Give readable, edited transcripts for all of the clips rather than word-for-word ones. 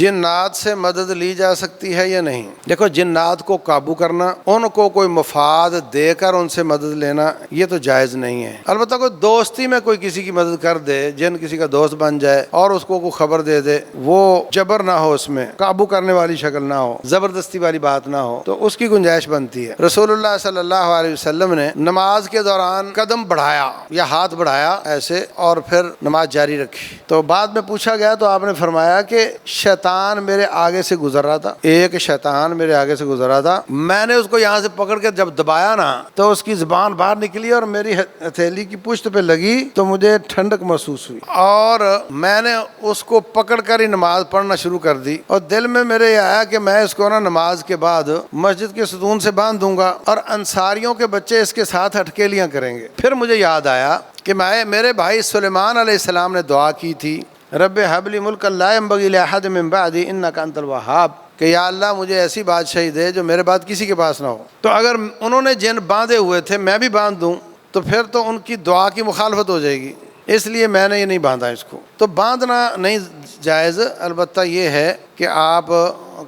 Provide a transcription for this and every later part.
جنات سے مدد لی جا سکتی ہے یا نہیں؟ دیکھو، جنات کو قابو کرنا، ان کو کوئی مفاد دے کر ان سے مدد لینا، یہ تو جائز نہیں ہے۔ البتہ کوئی دوستی میں کوئی کسی کی مدد کر دے، جن کسی کا دوست بن جائے اور اس کو کوئی خبر دے دے، وہ جبر نہ ہو، اس میں قابو کرنے والی شکل نہ ہو، زبردستی والی بات نہ ہو، تو اس کی گنجائش بنتی ہے۔ رسول اللہ صلی اللہ علیہ وسلم نے نماز کے دوران قدم بڑھایا یا ہاتھ بڑھایا ایسے، اور پھر نماز جاری رکھی، تو بعد میں پوچھا گیا تو آپ نے فرمایا کہ شیطان میرے آگے سے گزر رہا تھا، ایک شیطان میرے آگے سے گزر رہا تھا، میں نے اس کو یہاں سے پکڑ کے جب دبایا نا تو اس کی زبان باہر نکلی اور میری ہتھیلی کی پشت پہ لگی تو مجھے ٹھنڈک محسوس ہوئی، اور میں نے اس کو پکڑ کر ہی نماز پڑھنا شروع کر دی، اور دل میں میرے یہ آیا کہ میں اس کو نا نماز کے بعد مسجد کے ستون سے باندھ دوں گا اور انصاریوں کے بچے اس کے ساتھ اٹکیلیاں کریں گے۔ پھر مجھے یاد آیا کہ میرے بھائی سلیمان علیہ السلام نے دعا کی تھی، رب ہب لی ملکا لا ینبغی لأحد من بعدی انک انت الوہاب، کہ یا اللہ مجھے ایسی بادشاہی دے جو میرے بعد کسی کے پاس نہ ہو۔ تو اگر انہوں نے جن باندھے ہوئے تھے میں بھی باندھ دوں تو پھر تو ان کی دعا کی مخالفت ہو جائے گی، اس لیے میں نے یہ نہیں باندھا اس کو۔ تو باندھنا نہیں جائز، البتہ یہ ہے کہ آپ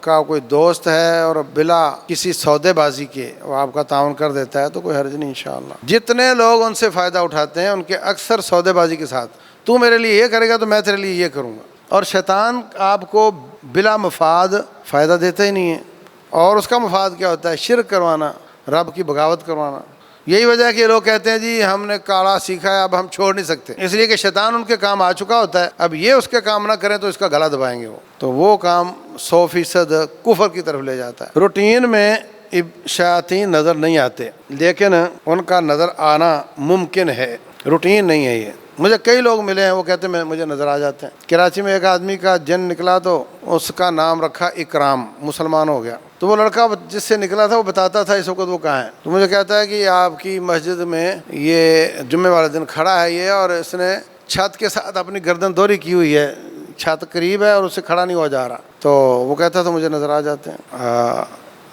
کا کوئی دوست ہے اور بلا کسی سودے بازی کے وہ آپ کا تعاون کر دیتا ہے تو کوئی حرج نہیں انشاءاللہ۔ جتنے لوگ ان سے فائدہ اٹھاتے ہیں ان کے اکثر سودے بازی کے ساتھ، تو میرے لیے یہ کرے گا تو میں تیرے لیے یہ کروں گا، اور شیطان آپ کو بلا مفاد فائدہ دیتا ہی نہیں ہے، اور اس کا مفاد کیا ہوتا ہے؟ شرک کروانا، رب کی بغاوت کروانا۔ یہی وجہ ہے کہ لوگ کہتے ہیں جی ہم نے کالا سیکھا ہے اب ہم چھوڑ نہیں سکتے، اس لیے کہ شیطان ان کے کام آ چکا ہوتا ہے، اب یہ اس کے کام نہ کریں تو اس کا گلا دبائیں گے وہ، تو وہ کام 100% کفر کی طرف لے جاتا ہے۔ روٹین میں شیاطین نظر نہیں آتے، لیکن ان کا نظر آنا ممکن ہے، روٹین نہیں ہے یہ۔ مجھے کئی لوگ ملے ہیں وہ کہتے ہیں مجھے نظر آ جاتے ہیں۔ کراچی میں ایک آدمی کا جن نکلا تو اس کا نام رکھا اکرام، مسلمان ہو گیا، تو وہ لڑکا جس سے نکلا تھا وہ بتاتا تھا اس وقت وہ کہاں ہے، تو مجھے کہتا ہے کہ آپ کی مسجد میں یہ جمعے والے دن کھڑا ہے یہ، اور اس نے چھت کے ساتھ اپنی گردن دوری کی ہوئی ہے، چھت قریب ہے اور اس سے کھڑا نہیں ہوا جا رہا، تو وہ کہتا تھا مجھے نظر آ جاتے ہیں۔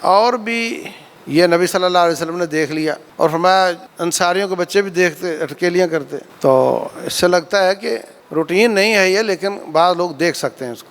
اور بھی یہ نبی صلی اللہ علیہ وسلم نے دیکھ لیا، اور فرمایا انصاریوں کے بچے بھی دیکھتے، اٹکیلیاں کرتے، تو اس سے لگتا ہے کہ روٹین نہیں ہے یہ، لیکن بعض لوگ دیکھ سکتے ہیں اس کو۔